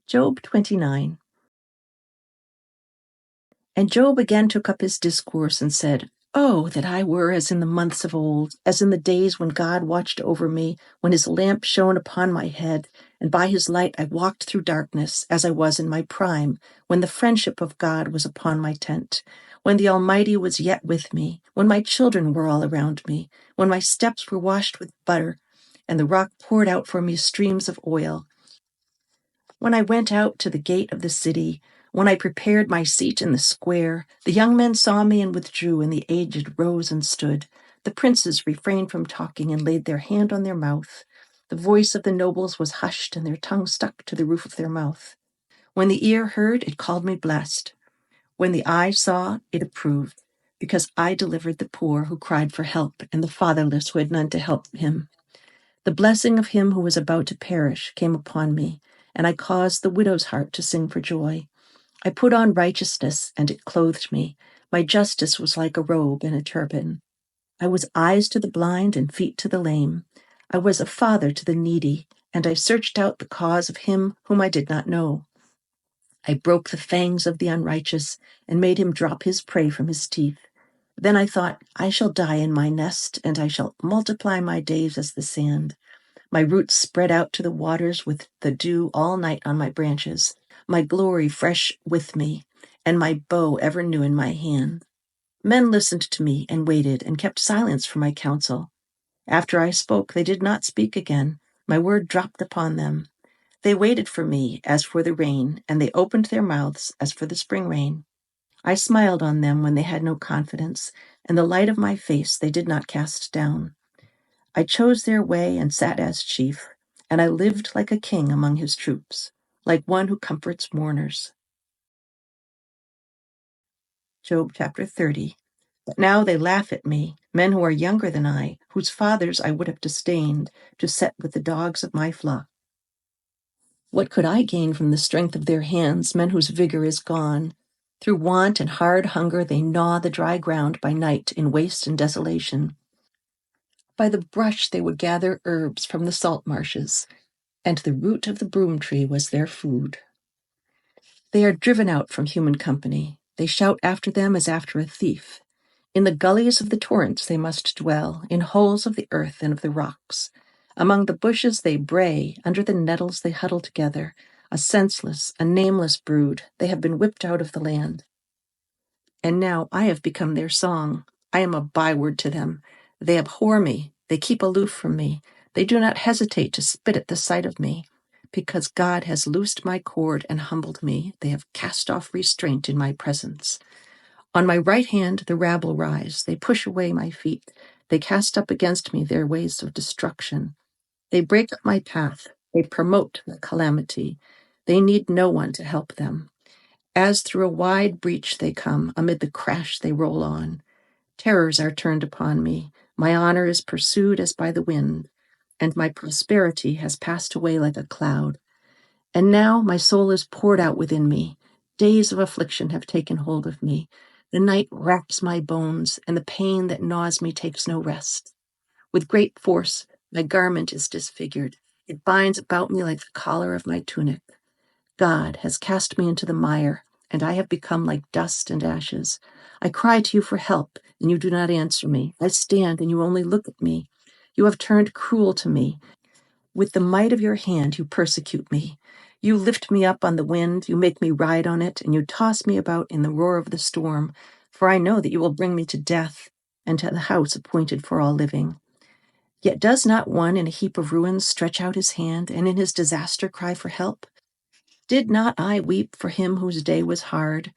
Job 29. And Job again took up his discourse and said, Oh, that I were as in the months of old, as in the days when God watched over me, when his lamp shone upon my head, and by his light I walked through darkness, as I was in my prime, when the friendship of God was upon my tent, when the Almighty was yet with me, when my children were all around me, when my steps were washed with butter, and the rock poured out for me streams of oil. When I went out to the gate of the city, when I prepared my seat in the square, the young men saw me and withdrew, and the aged rose and stood. The princes refrained from talking and laid their hand on their mouth. The voice of the nobles was hushed, and their tongue stuck to the roof of their mouth. When the ear heard, it called me blessed. When the eye saw, it approved, because I delivered the poor who cried for help, and the fatherless who had none to help him. The blessing of him who was about to perish came upon me, and I caused the widow's heart to sing for joy. I put on righteousness, and it clothed me. My justice was like a robe and a turban. I was eyes to the blind and feet to the lame. I was a father to the needy, and I searched out the cause of him whom I did not know. I broke the fangs of the unrighteous and made him drop his prey from his teeth. Then I thought, I shall die in my nest, and I shall multiply my days as the sand. My roots spread out to the waters with the dew all night on my branches, my glory fresh with me, and my bow ever new in my hand. Men listened to me and waited and kept silence for my counsel. After I spoke, they did not speak again. My word dropped upon them. They waited for me as for the rain, and they opened their mouths as for the spring rain. I smiled on them when they had no confidence, and the light of my face they did not cast down. I chose their way and sat as chief, and I lived like a king among his troops, like one who comforts mourners. Job chapter 30. But now they laugh at me, men who are younger than I, whose fathers I would have disdained to set with the dogs of my flock. What could I gain from the strength of their hands, men whose vigor is gone? Through want and hard hunger they gnaw the dry ground by night in waste and desolation. By the brush they would gather herbs from the salt marshes, and the root of the broom tree was their food. They are driven out from human company. They shout after them as after a thief. In the gullies of the torrents they must dwell, in holes of the earth and of the rocks. Among the bushes they bray, under the nettles they huddle together. A senseless, a nameless brood, they have been whipped out of the land. And now I have become their song. I am a byword to them. They abhor me. They keep aloof from me. They do not hesitate to spit at the sight of me. Because God has loosed my cord and humbled me, they have cast off restraint in my presence. On my right hand the rabble rise. They push away my feet. They cast up against me their ways of destruction. They break up my path. They promote the calamity. They need no one to help them. As through a wide breach they come, amid the crash they roll on. Terrors are turned upon me. My honor is pursued as by the wind, and my prosperity has passed away like a cloud. And now my soul is poured out within me. Days of affliction have taken hold of me. The night racks my bones, and the pain that gnaws me takes no rest. With great force, my garment is disfigured. It binds about me like the collar of my tunic. God has cast me into the mire, and I have become like dust and ashes. I cry to you for help, and you do not answer me. I stand, and you only look at me. You have turned cruel to me. With the might of your hand, you persecute me. You lift me up on the wind, you make me ride on it, and you toss me about in the roar of the storm. For I know that you will bring me to death, and to the house appointed for all living. Yet does not one in a heap of ruins stretch out his hand, and in his disaster cry for help? Did not I weep for him whose day was hard?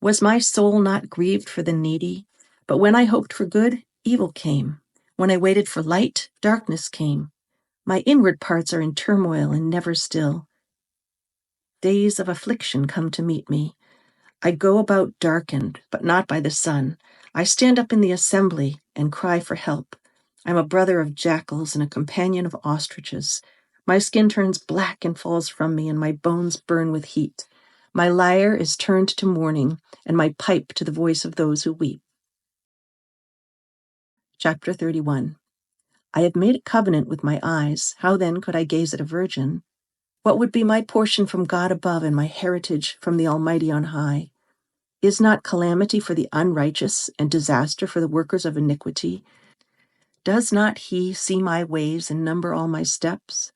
Was my soul not grieved for the needy? But when I hoped for good, evil came. When I waited for light, darkness came. My inward parts are in turmoil and never still. Days of affliction come to meet me. I go about darkened, but not by the sun. I stand up in the assembly and cry for help. I'm a brother of jackals and a companion of ostriches. My skin turns black and falls from me, and my bones burn with heat. My lyre is turned to mourning, and my pipe to the voice of those who weep. Chapter 31. I have made a covenant with my eyes. How then could I gaze at a virgin? What would be my portion from God above and my heritage from the Almighty on high? Is not calamity for the unrighteous and disaster for the workers of iniquity? Does not he see my ways and number all my steps?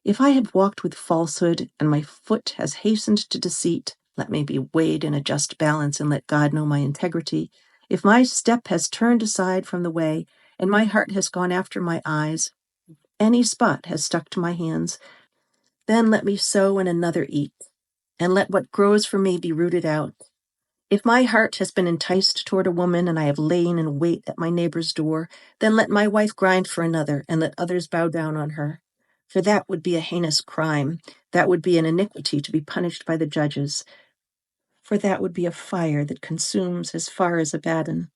If I have walked with falsehood and my foot has hastened to deceit, let me be weighed in a just balance and let God know my integrity. If my step has turned aside from the way and my heart has gone after my eyes, any spot has stuck to my hands, then let me sow and another eat, and let what grows for me be rooted out. If my heart has been enticed toward a woman and I have lain in wait at my neighbor's door, then let my wife grind for another and let others bow down on her. For that would be a heinous crime. That would be an iniquity to be punished by the judges. For that would be a fire that consumes as far as Abaddon.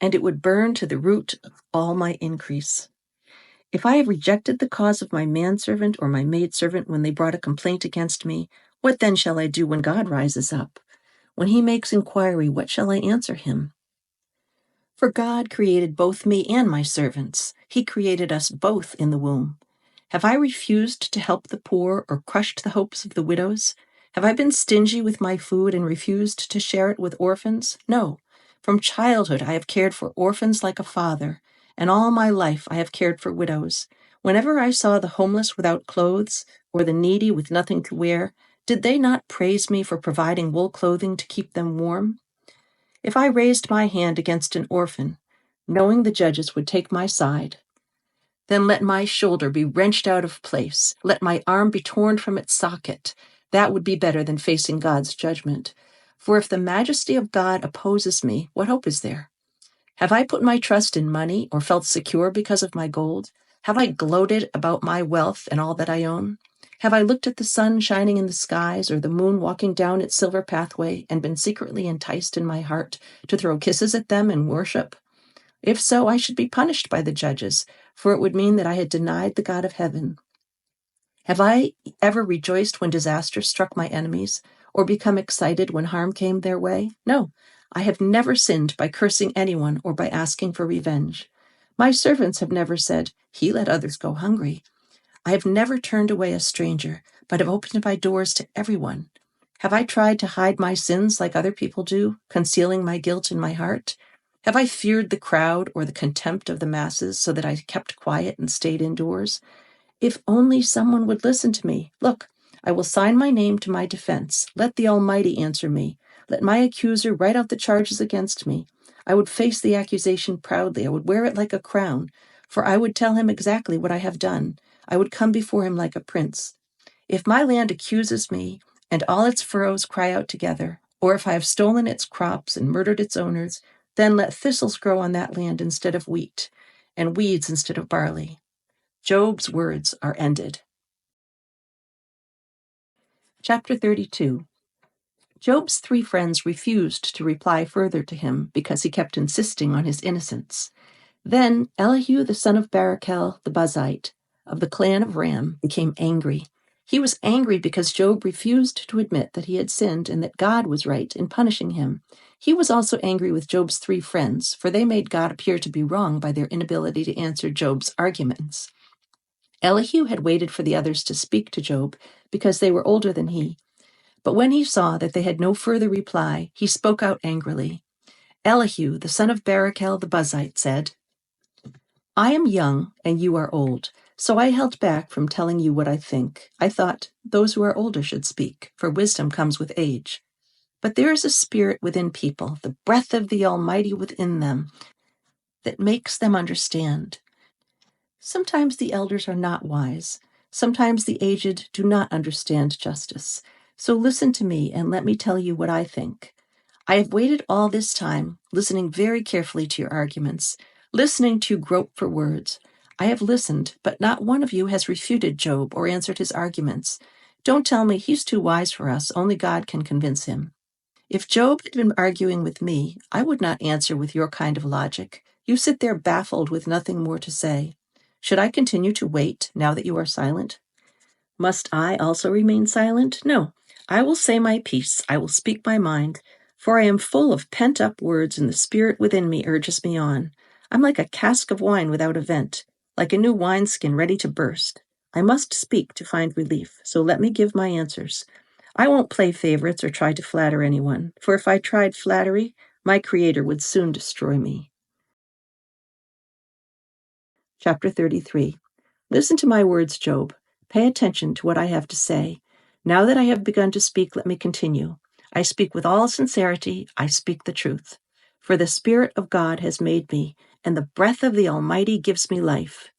And it would burn to the root of all my increase. If I have rejected the cause of my manservant or my maidservant when they brought a complaint against me, what then shall I do when God rises up? When he makes inquiry, what shall I answer him? For God created both me and my servants. He created us both in the womb. Have I refused to help the poor or crushed the hopes of the widows? Have I been stingy with my food and refused to share it with orphans? No. From childhood I have cared for orphans like a father, and all my life I have cared for widows. Whenever I saw the homeless without clothes or the needy with nothing to wear, did they not praise me for providing wool clothing to keep them warm? If I raised my hand against an orphan, knowing the judges would take my side, then let my shoulder be wrenched out of place. Let my arm be torn from its socket. That would be better than facing God's judgment. For if the majesty of God opposes me, what hope is there? Have I put my trust in money or felt secure because of my gold? Have I gloated about my wealth and all that I own? Have I looked at the sun shining in the skies or the moon walking down its silver pathway and been secretly enticed in my heart to throw kisses at them and worship? If so, I should be punished by the judges, for it would mean that I had denied the God of heaven. Have I ever rejoiced when disaster struck my enemies, or become excited when harm came their way? No, I have never sinned by cursing anyone or by asking for revenge. My servants have never said, "He let others go hungry." I have never turned away a stranger, but have opened my doors to everyone. Have I tried to hide my sins like other people do, concealing my guilt in my heart? Have I feared the crowd or the contempt of the masses so that I kept quiet and stayed indoors? If only someone would listen to me. Look, I will sign my name to my defense. Let the Almighty answer me. Let my accuser write out the charges against me. I would face the accusation proudly. I would wear it like a crown, for I would tell him exactly what I have done. I would come before him like a prince. If my land accuses me, and all its furrows cry out together, or if I have stolen its crops and murdered its owners, then let thistles grow on that land instead of wheat, and weeds instead of barley. Job's words are ended. Chapter 32. Job's 3 friends refused to reply further to him because he kept insisting on his innocence. Then Elihu the son of Barachel the Buzite of the clan of Ram became angry. He was angry because Job refused to admit that he had sinned and that God was right in punishing him. He was also angry with Job's 3 friends, for they made God appear to be wrong by their inability to answer Job's arguments. Elihu had waited for the others to speak to Job because they were older than he. But when he saw that they had no further reply, he spoke out angrily. Elihu, the son of Barachel the Buzite, said, "I am young and you are old, so I held back from telling you what I think. I thought those who are older should speak, for wisdom comes with age. But there is a spirit within people, the breath of the Almighty within them, that makes them understand. Sometimes the elders are not wise. Sometimes the aged do not understand justice. So listen to me and let me tell you what I think. I have waited all this time, listening very carefully to your arguments, listening to you grope for words. I have listened, but not one of you has refuted Job or answered his arguments. Don't tell me he's too wise for us. Only God can convince him. If Job had been arguing with me, I would not answer with your kind of logic. You sit there baffled with nothing more to say. Should I continue to wait now that you are silent? Must I also remain silent? No, I will say my piece. I will speak my mind, for I am full of pent-up words, and the spirit within me urges me on. I'm like a cask of wine without a vent, like a new wineskin ready to burst. I must speak to find relief, so let me give my answers. I won't play favorites or try to flatter anyone, for if I tried flattery, my Creator would soon destroy me. Chapter 33. Listen to my words, Job. Pay attention to what I have to say. Now that I have begun to speak, let me continue. I speak with all sincerity. I speak the truth. For the Spirit of God has made me, and the breath of the Almighty gives me life.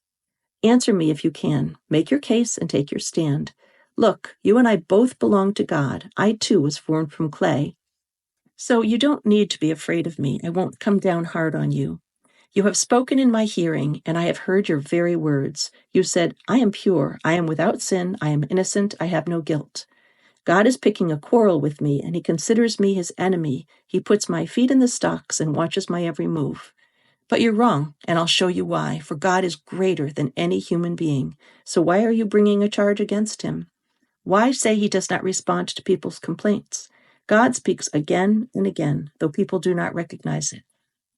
Answer me if you can. Make your case and take your stand. Look, you and I both belong to God. I too was formed from clay. So you don't need to be afraid of me. I won't come down hard on you. You have spoken in my hearing, and I have heard your very words. You said, I am pure, I am without sin, I am innocent, I have no guilt. God is picking a quarrel with me, and he considers me his enemy. He puts my feet in the stocks and watches my every move. But you're wrong, and I'll show you why, for God is greater than any human being. So why are you bringing a charge against him? Why say he does not respond to people's complaints? God speaks again and again, though people do not recognize it.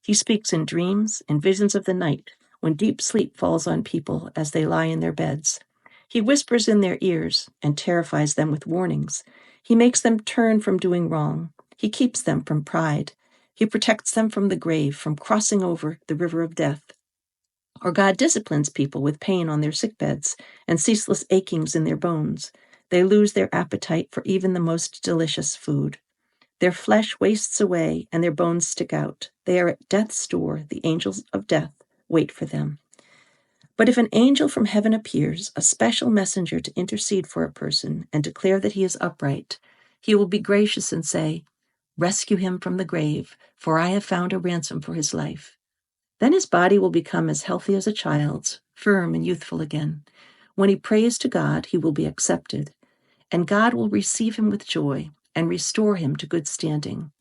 He speaks in dreams, in visions of the night, when deep sleep falls on people as they lie in their beds. He whispers in their ears and terrifies them with warnings. He makes them turn from doing wrong. He keeps them from pride. He protects them from the grave, from crossing over the river of death. Or God disciplines people with pain on their sickbeds and ceaseless achings in their bones. They lose their appetite for even the most delicious food. Their flesh wastes away, and their bones stick out. They are at death's door. The angels of death wait for them. But if an angel from heaven appears, a special messenger to intercede for a person and declare that he is upright, he will be gracious and say, rescue him from the grave, for I have found a ransom for his life. Then his body will become as healthy as a child's, firm and youthful again. When he prays to God, he will be accepted, and God will receive him with joy and restore him to good standing.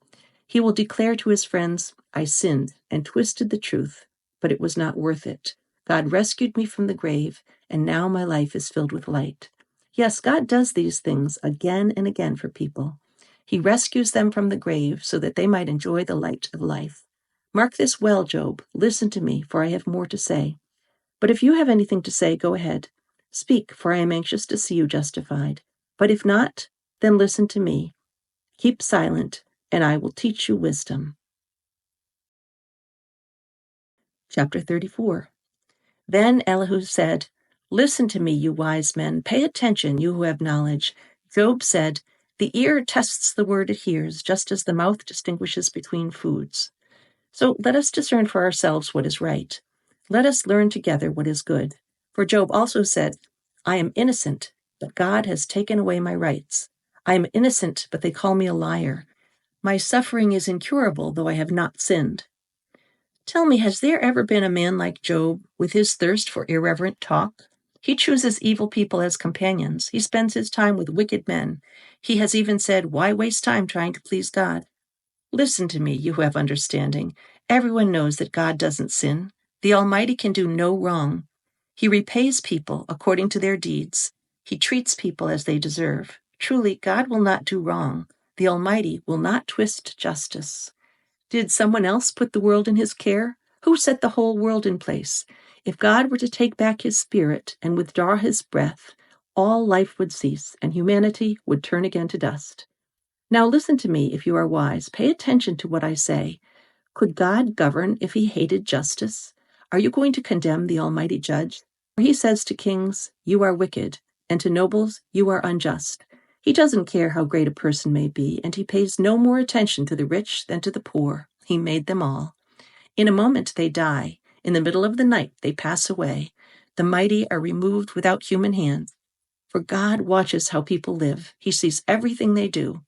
He will declare to his friends, I sinned and twisted the truth, but it was not worth it. God rescued me from the grave, and now my life is filled with light. Yes, God does these things again and again for people. He rescues them from the grave so that they might enjoy the light of life. Mark this well, Job. Listen to me, for I have more to say. But if you have anything to say, go ahead. Speak, for I am anxious to see you justified. But if not, then listen to me. Keep silent, and I will teach you wisdom. Chapter 34. Then Elihu said, listen to me, you wise men. Pay attention, you who have knowledge. Job said, the ear tests the word it hears, just as the mouth distinguishes between foods. So let us discern for ourselves what is right. Let us learn together what is good. For Job also said, I am innocent, but God has taken away my rights. I am innocent, but they call me a liar. My suffering is incurable, though I have not sinned. Tell me, has there ever been a man like Job with his thirst for irreverent talk? He chooses evil people as companions. He spends his time with wicked men. He has even said, why waste time trying to please God? Listen to me, you who have understanding. Everyone knows that God doesn't sin. The Almighty can do no wrong. He repays people according to their deeds. He treats people as they deserve. Truly, God will not do wrong. The Almighty will not twist justice. Did someone else put the world in his care? Who set the whole world in place? If God were to take back his spirit and withdraw his breath, all life would cease and humanity would turn again to dust. Now listen to me if you are wise. Pay attention to what I say. Could God govern if he hated justice? Are you going to condemn the Almighty Judge? For he says to kings, you are wicked, and to nobles, you are unjust. He doesn't care how great a person may be, and he pays no more attention to the rich than to the poor. He made them all. In a moment they die. In the middle of the night they pass away. The mighty are removed without human hand. For God watches how people live. He sees everything they do.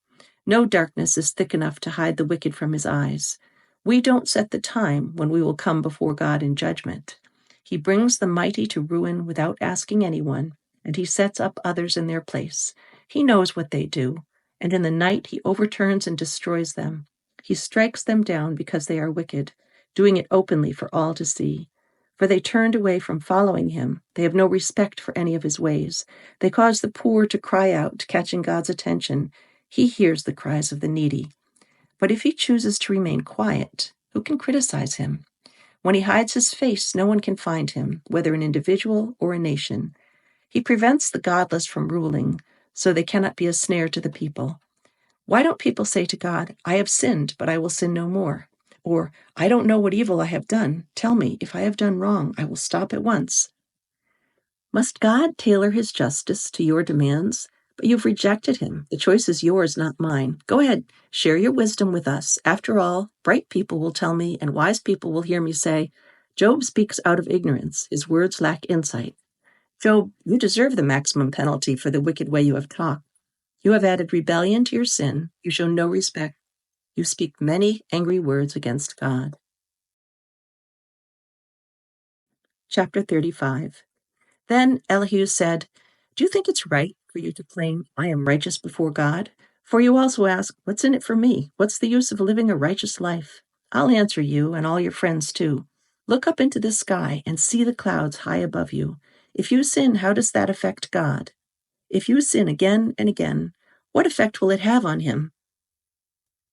No darkness is thick enough to hide the wicked from his eyes. We don't set the time when we will come before God in judgment. He brings the mighty to ruin without asking anyone, and he sets up others in their place. He knows what they do, and in the night he overturns and destroys them. He strikes them down because they are wicked, doing it openly for all to see. For they turned away from following him. They have no respect for any of his ways. They cause the poor to cry out, catching God's attention. He hears the cries of the needy. But if he chooses to remain quiet, who can criticize him? When he hides his face, no one can find him, whether an individual or a nation. He prevents the godless from ruling, so they cannot be a snare to the people. Why don't people say to God, I have sinned, but I will sin no more? Or, I don't know what evil I have done. Tell me, if I have done wrong, I will stop at once. Must God tailor his justice to your demands? But you've rejected him. The choice is yours, not mine. Go ahead, share your wisdom with us. After all, bright people will tell me, and wise people will hear me say, Job speaks out of ignorance. His words lack insight. Job, you deserve the maximum penalty for the wicked way you have talked. You have added rebellion to your sin. You show no respect. You speak many angry words against God. Chapter 35. Then Elihu said, Do you think it's right for you to claim I am righteous before God? For you also ask, What's in it for me? What's the use of living a righteous life? I'll answer you and all your friends too. Look up into the sky and see the clouds high above you. If you sin, how does that affect God? If you sin again and again, what effect will it have on him?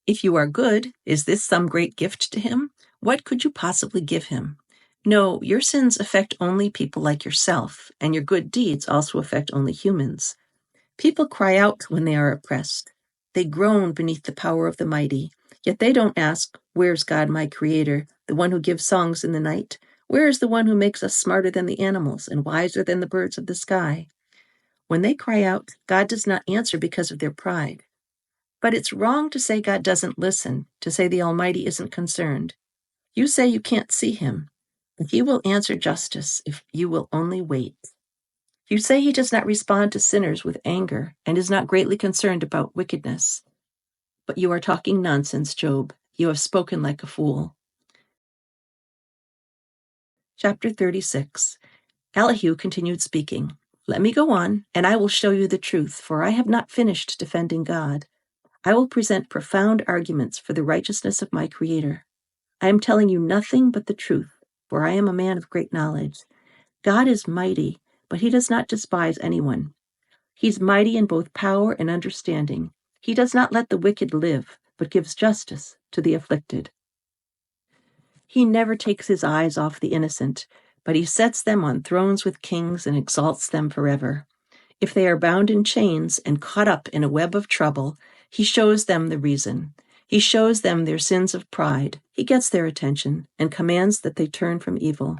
If you are good, is this some great gift to him? What could you possibly give him? No, your sins affect only people like yourself, and your good deeds also affect only humans. People cry out when they are oppressed. They groan beneath the power of the mighty, yet they don't ask, Where's God my Creator, the one who gives songs in the night? Where is the one who makes us smarter than the animals and wiser than the birds of the sky? When they cry out, God does not answer because of their pride. But it's wrong to say God doesn't listen, to say the Almighty isn't concerned. You say you can't see him, but he will answer justice if you will only wait. You say he does not respond to sinners with anger and is not greatly concerned about wickedness. But you are talking nonsense, Job. You have spoken like a fool. Chapter 36. Elihu continued speaking. Let me go on, and I will show you the truth, for I have not finished defending God. I will present profound arguments for the righteousness of my Creator. I am telling you nothing but the truth, for I am a man of great knowledge. God is mighty, but he does not despise anyone. He's mighty in both power and understanding. He does not let the wicked live, but gives justice to the afflicted. He never takes his eyes off the innocent, but he sets them on thrones with kings and exalts them forever. If they are bound in chains and caught up in a web of trouble, he shows them the reason. He shows them their sins of pride. He gets their attention and commands that they turn from evil.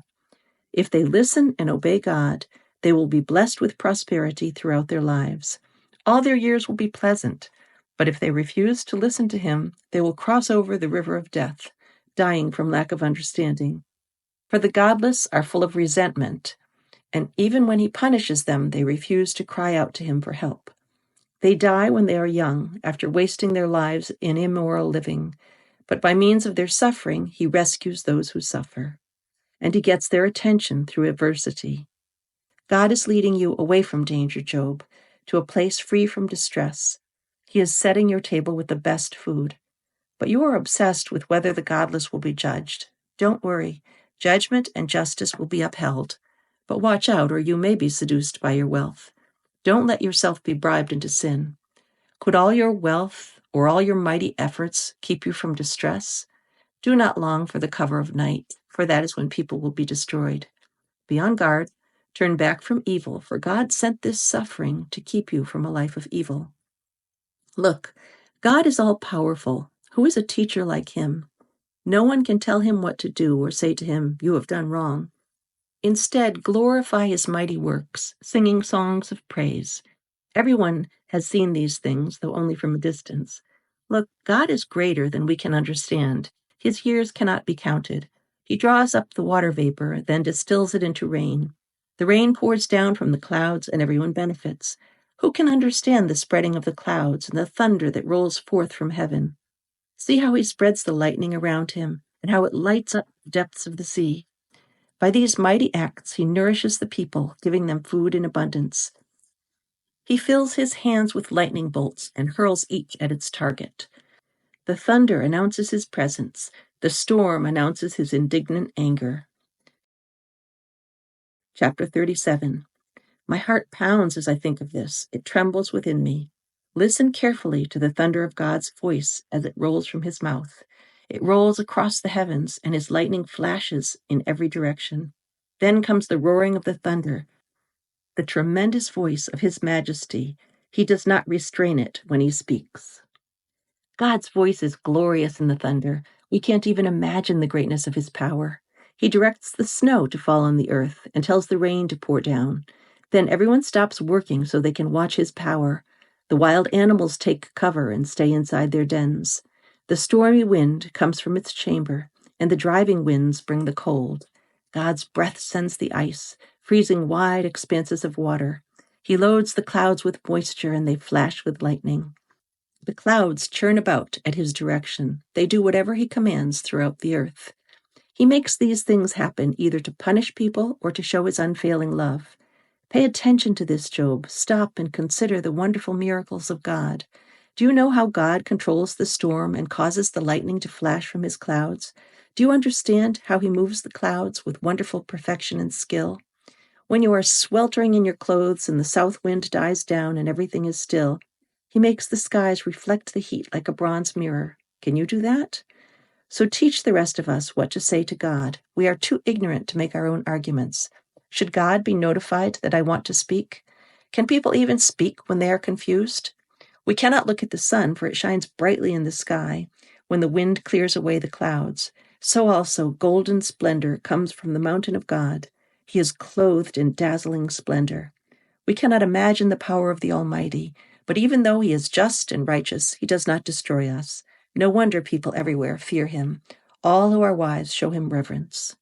If they listen and obey God, they will be blessed with prosperity throughout their lives. All their years will be pleasant, but if they refuse to listen to him, they will cross over the river of death, dying from lack of understanding. For the godless are full of resentment, and even when he punishes them, they refuse to cry out to him for help. They die when they are young, after wasting their lives in immoral living, but by means of their suffering, he rescues those who suffer, and he gets their attention through adversity. God is leading you away from danger, Job, to a place free from distress. He is setting your table with the best food, but you are obsessed with whether the godless will be judged. Don't worry, judgment and justice will be upheld, but watch out or you may be seduced by your wealth. Don't let yourself be bribed into sin. Could all your wealth or all your mighty efforts keep you from distress? Do not long for the cover of night, for that is when people will be destroyed. Be on guard, turn back from evil, for God sent this suffering to keep you from a life of evil. Look, God is all-powerful. Who is a teacher like him? No one can tell him what to do or say to him, You have done wrong. Instead, glorify his mighty works, singing songs of praise. Everyone has seen these things, though only from a distance. Look, God is greater than we can understand. His years cannot be counted. He draws up the water vapor, then distills it into rain. The rain pours down from the clouds, and everyone benefits. Who can understand the spreading of the clouds and the thunder that rolls forth from heaven? See how he spreads the lightning around him, and how it lights up the depths of the sea. By these mighty acts, he nourishes the people, giving them food in abundance. He fills his hands with lightning bolts and hurls each at its target. The thunder announces his presence. The storm announces his indignant anger. Chapter 37. My heart pounds as I think of this. It trembles within me. Listen carefully to the thunder of God's voice as it rolls from his mouth. It rolls across the heavens, and his lightning flashes in every direction. Then comes the roaring of the thunder the tremendous voice of his majesty. He does not restrain it when he speaks. God's voice is glorious in the thunder. We can't even imagine the greatness of his power. He directs the snow to fall on the earth and tells the rain to pour down. Then everyone stops working so they can watch his power. The wild animals take cover and stay inside their dens. The stormy wind comes from its chamber, and the driving winds bring the cold. God's breath sends the ice, freezing wide expanses of water. He loads the clouds with moisture, and they flash with lightning. The clouds churn about at his direction. They do whatever he commands throughout the earth. He makes these things happen either to punish people or to show his unfailing love. Pay attention to this, Job. Stop and consider the wonderful miracles of God. Do you know how God controls the storm and causes the lightning to flash from his clouds? Do you understand how he moves the clouds with wonderful perfection and skill? When you are sweltering in your clothes and the south wind dies down and everything is still, he makes the skies reflect the heat like a bronze mirror. Can you do that? So teach the rest of us what to say to God. We are too ignorant to make our own arguments. Should God be notified that I want to speak? Can people even speak when they are confused? We cannot look at the sun, for it shines brightly in the sky. When the wind clears away the clouds, so also golden splendor comes from the mountain of God. He is clothed in dazzling splendor. We cannot imagine the power of the Almighty, but even though he is just and righteous, he does not destroy us. No wonder people everywhere fear him. All who are wise show him reverence.